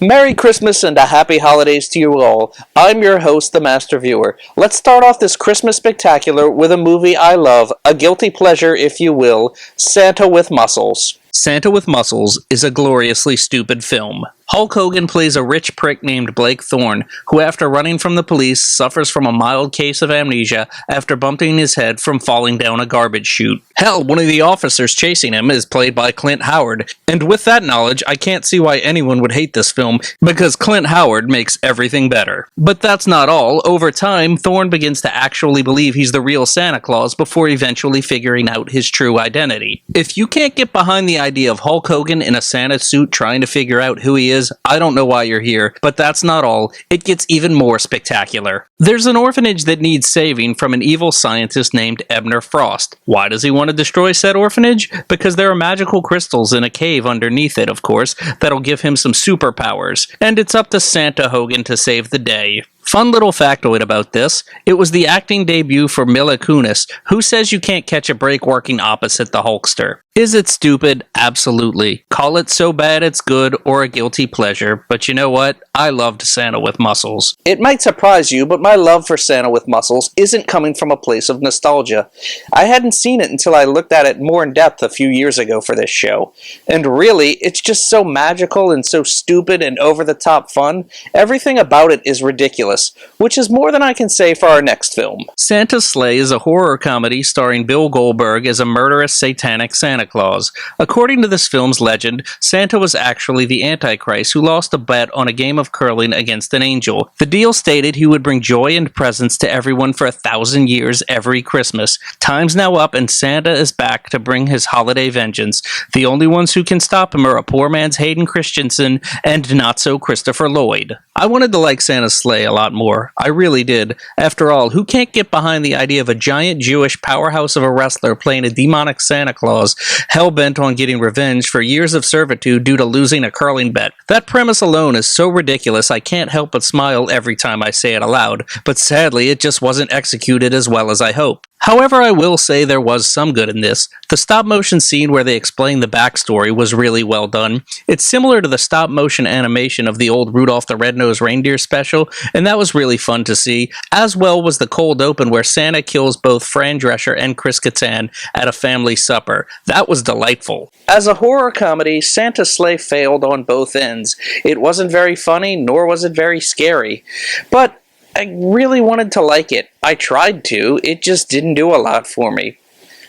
Merry Christmas and a happy holidays to you all. I'm your host, the Master Viewer. Let's start off this Christmas spectacular with a movie I love, a guilty pleasure if you will, Santa with Muscles. Santa with Muscles is a gloriously stupid film. Hulk Hogan plays a rich prick named Blake Thorne, who after running from the police suffers from a mild case of amnesia after bumping his head from falling down a garbage chute. Hell, one of the officers chasing him is played by Clint Howard, and with that knowledge, I can't see why anyone would hate this film, because Clint Howard makes everything better. But that's not all. Over time, Thorne begins to actually believe he's the real Santa Claus before eventually figuring out his true identity. If you can't get behind the idea of Hulk Hogan in a Santa suit trying to figure out who he is, I don't know why you're here, but that's not all. It gets even more spectacular. There's an orphanage that needs saving from an evil scientist named Ebner Frost. Why does he want to destroy said orphanage? Because there are magical crystals in a cave underneath it, of course, that'll give him some superpowers. And it's up to Santa Hogan to save the day. Fun little factoid about this, it was the acting debut for Mila Kunis, who says you can't catch a break working opposite the Hulkster. Is it stupid? Absolutely. Call it so bad it's good or a guilty pleasure, but you know what? I loved Santa with Muscles. It might surprise you, but my love for Santa with Muscles isn't coming from a place of nostalgia. I hadn't seen it until I looked at it more in depth a few years ago for this show. And really, it's just so magical and so stupid and over-the-top fun. Everything about it is ridiculous, which is more than I can say for our next film. Santa's Sleigh is a horror comedy starring Bill Goldberg as a murderous satanic Santa Claus. According to this film's legend, Santa was actually the Antichrist who lost a bet on a game of curling against an angel. The deal stated he would bring joy and presents to everyone for 1,000 years every Christmas. Time's now up and Santa is back to bring his holiday vengeance. The only ones who can stop him are a poor man's Hayden Christensen and not so Christopher Lloyd. I wanted to like Santa's Sleigh a lot more. I really did. After all, who can't get behind the idea of a giant Jewish powerhouse of a wrestler playing a demonic Santa Claus, hell-bent on getting revenge for years of servitude due to losing a curling bet? That premise alone is so ridiculous I can't help but smile every time I say it aloud, but sadly it just wasn't executed as well as I hoped. However, I will say there was some good in this. The stop-motion scene where they explain the backstory was really well done. It's similar to the stop-motion animation of the old Rudolph the Red-Nosed Reindeer special, and that was really fun to see, as well was the cold open where Santa kills both Fran Drescher and Chris Kattan at a family supper. That was delightful. As a horror comedy, Santa's Sleigh failed on both ends. It wasn't very funny, nor was it very scary. But I really wanted to like it. I tried to, it just didn't do a lot for me.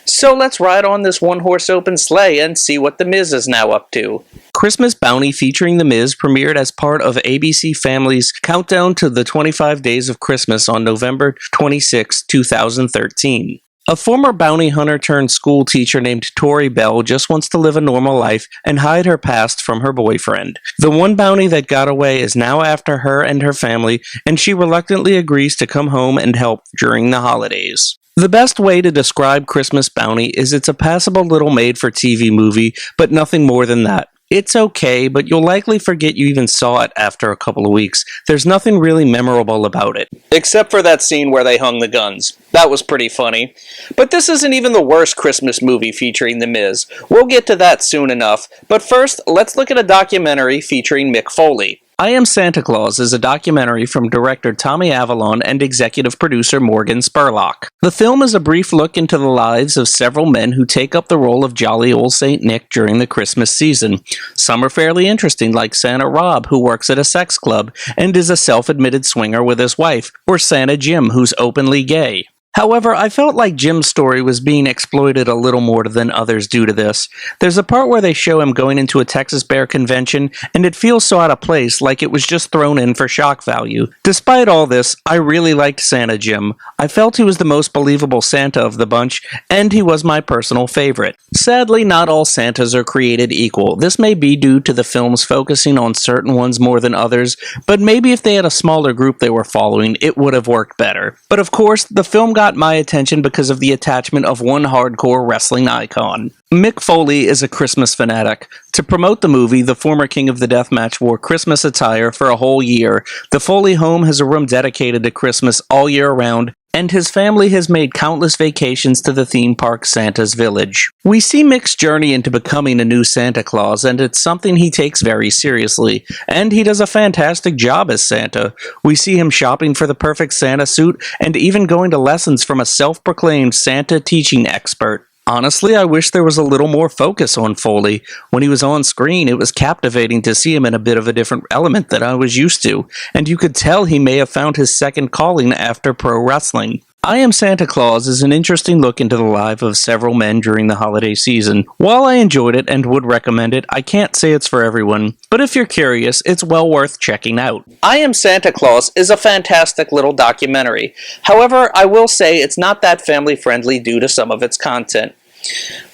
So let's ride on this one-horse open sleigh and see what The Miz is now up to. Christmas Bounty featuring The Miz premiered as part of ABC Family's Countdown to the 25 Days of Christmas on November 26, 2013. A former bounty hunter turned school teacher named Tori Bell just wants to live a normal life and hide her past from her boyfriend. The one bounty that got away is now after her and her family, and she reluctantly agrees to come home and help during the holidays. The best way to describe Christmas Bounty is it's a passable little made-for-TV movie, but nothing more than that. It's okay, but you'll likely forget you even saw it after a couple of weeks. There's nothing really memorable about it. Except for that scene where they hung the guns. That was pretty funny. But this isn't even the worst Christmas movie featuring The Miz. We'll get to that soon enough. But first, let's look at a documentary featuring Mick Foley. I Am Santa Claus is a documentary from director Tommy Avalon and executive producer Morgan Spurlock. The film is a brief look into the lives of several men who take up the role of jolly old Saint Nick during the Christmas season. Some are fairly interesting, like Santa Rob, who works at a sex club and is a self-admitted swinger with his wife, or Santa Jim, who's openly gay. However, I felt like Jim's story was being exploited a little more than others due to this. There's a part where they show him going into a Texas Bear convention, and it feels so out of place, like it was just thrown in for shock value. Despite all this, I really liked Santa Jim. I felt he was the most believable Santa of the bunch, and he was my personal favorite. Sadly, not all Santas are created equal. This may be due to the films focusing on certain ones more than others, but maybe if they had a smaller group they were following, it would have worked better. But of course, the film got got my attention because of the attachment of one hardcore wrestling icon. Mick Foley is a Christmas fanatic. To promote the movie, the former King of the Deathmatch wore Christmas attire for a whole year. The Foley home has a room dedicated to Christmas all year round, and his family has made countless vacations to the theme park Santa's Village. We see Mick's journey into becoming a new Santa Claus, and it's something he takes very seriously. And he does a fantastic job as Santa. We see him shopping for the perfect Santa suit, and even going to lessons from a self-proclaimed Santa teaching expert. Honestly, I wish there was a little more focus on Foley. When he was on screen, it was captivating to see him in a bit of a different element than I was used to, and you could tell he may have found his second calling after pro wrestling. I Am Santa Claus is an interesting look into the life of several men during the holiday season. While I enjoyed it and would recommend it, I can't say it's for everyone, but if you're curious, it's well worth checking out. I Am Santa Claus is a fantastic little documentary. However, I will say it's not that family-friendly due to some of its content.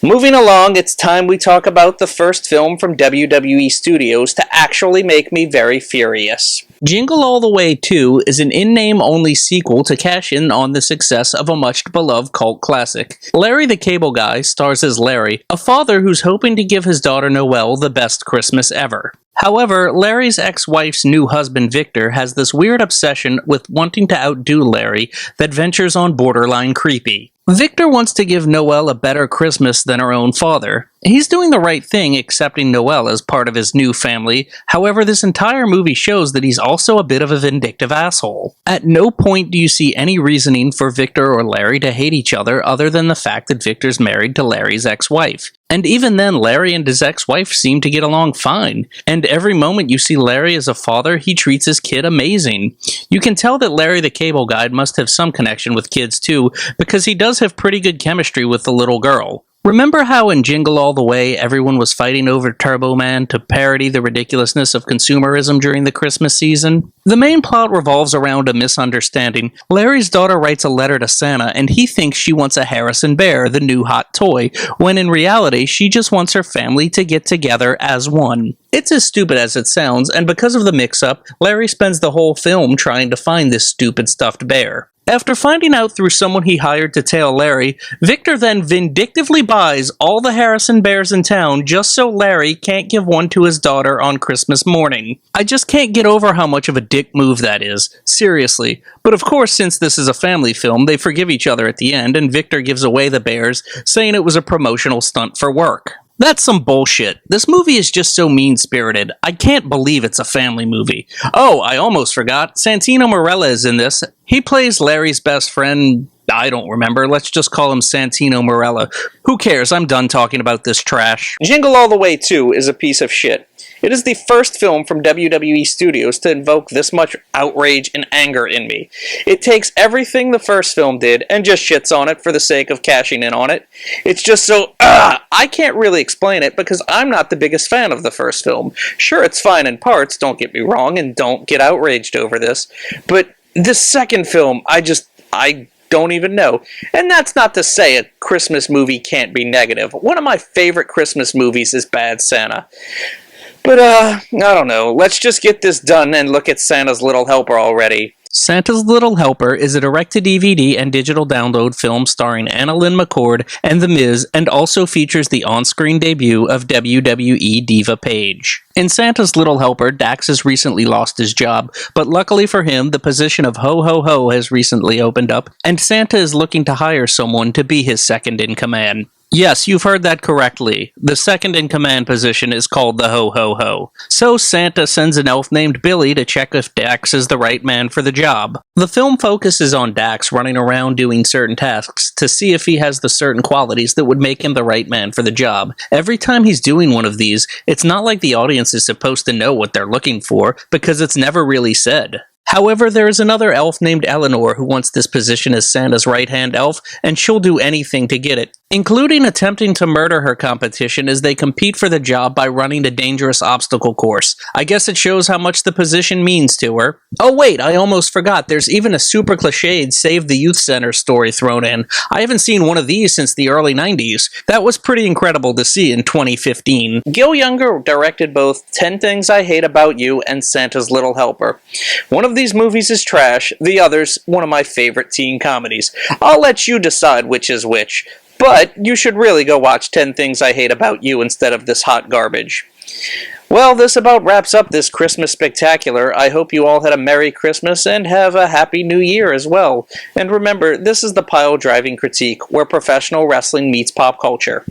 Moving along, it's time we talk about the first film from WWE Studios to actually make me very furious. Jingle All the Way 2 is an in-name only sequel to cash in on the success of a much-beloved cult classic. Larry the Cable Guy stars as Larry, a father who's hoping to give his daughter Noelle the best Christmas ever. However, Larry's ex-wife's new husband Victor has this weird obsession with wanting to outdo Larry that ventures on borderline creepy. Victor wants to give Noelle a better Christmas than her own father. He's doing the right thing accepting Noelle as part of his new family, however this entire movie shows that he's also a bit of a vindictive asshole. At no point do you see any reasoning for Victor or Larry to hate each other than the fact that Victor's married to Larry's ex-wife. And even then, Larry and his ex-wife seem to get along fine, and every moment you see Larry as a father, he treats his kid amazing. You can tell that Larry the Cable Guy must have some connection with kids too, because he does have pretty good chemistry with the little girl. Remember how in Jingle All the Way everyone was fighting over Turbo Man to parody the ridiculousness of consumerism during the Christmas season? The main plot revolves around a misunderstanding. Larry's daughter writes a letter to Santa and he thinks she wants a Harrison Bear, the new hot toy, when in reality she just wants her family to get together as one. It's as stupid as it sounds, and because of the mix-up, Larry spends the whole film trying to find this stupid stuffed bear. After finding out through someone he hired to tail Larry, Victor then vindictively buys all the Harrison Bears in town just so Larry can't give one to his daughter on Christmas morning. I just can't get over how much of a dick move that is. Seriously. But of course, since this is a family film, they forgive each other at the end, and Victor gives away the bears, saying it was a promotional stunt for work. That's some bullshit. This movie is just so mean-spirited. I can't believe it's a family movie. Oh, I almost forgot. Santino Marella is in this. He plays Larry's best friend. I don't remember. Let's just call him Santino Marella. Who cares? I'm done talking about this trash. Jingle All the Way 2 is a piece of shit. It is the first film from WWE Studios to invoke this much outrage and anger in me. It takes everything the first film did and just shits on it for the sake of cashing in on it. It's just so, I can't really explain it because I'm not the biggest fan of the first film. Sure, it's fine in parts, don't get me wrong, and don't get outraged over this, but this second film, I don't even know. And that's not to say a Christmas movie can't be negative. One of my favorite Christmas movies is Bad Santa. But, I don't know. Let's just get this done and look at Santa's Little Helper already. Santa's Little Helper is a direct-to-DVD and digital download film starring Anna Lynn McCord and The Miz, and also features the on-screen debut of WWE Diva Paige. In Santa's Little Helper, Dax has recently lost his job, but luckily for him, the position of Ho-Ho-Ho has recently opened up, and Santa is looking to hire someone to be his second-in-command. Yes, you've heard that correctly. The second-in-command position is called the Ho-Ho-Ho. So Santa sends an elf named Billy to check if Dax is the right man for the job. The film focuses on Dax running around doing certain tasks to see if he has the certain qualities that would make him the right man for the job. Every time he's doing one of these, it's not like the audience is supposed to know what they're looking for, because it's never really said. However, there is another elf named Eleanor who wants this position as Santa's right-hand elf, and she'll do anything to get it, including attempting to murder her competition as they compete for the job by running a dangerous obstacle course. I guess it shows how much the position means to her. Oh wait, I almost forgot, there's even a super cliched Save the Youth Center story thrown in. I haven't seen one of these since the early 90s. That was pretty incredible to see in 2015. Gil Younger directed both 10 Things I Hate About You and Santa's Little Helper. One of these movies is trash, the other's one of my favorite teen comedies. I'll let you decide which is which. But you should really go watch 10 Things I Hate About You instead of this hot garbage. Well, this about wraps up this Christmas spectacular. I hope you all had a Merry Christmas and have a Happy New Year as well. And remember, this is the Pile Driving Critique, where professional wrestling meets pop culture.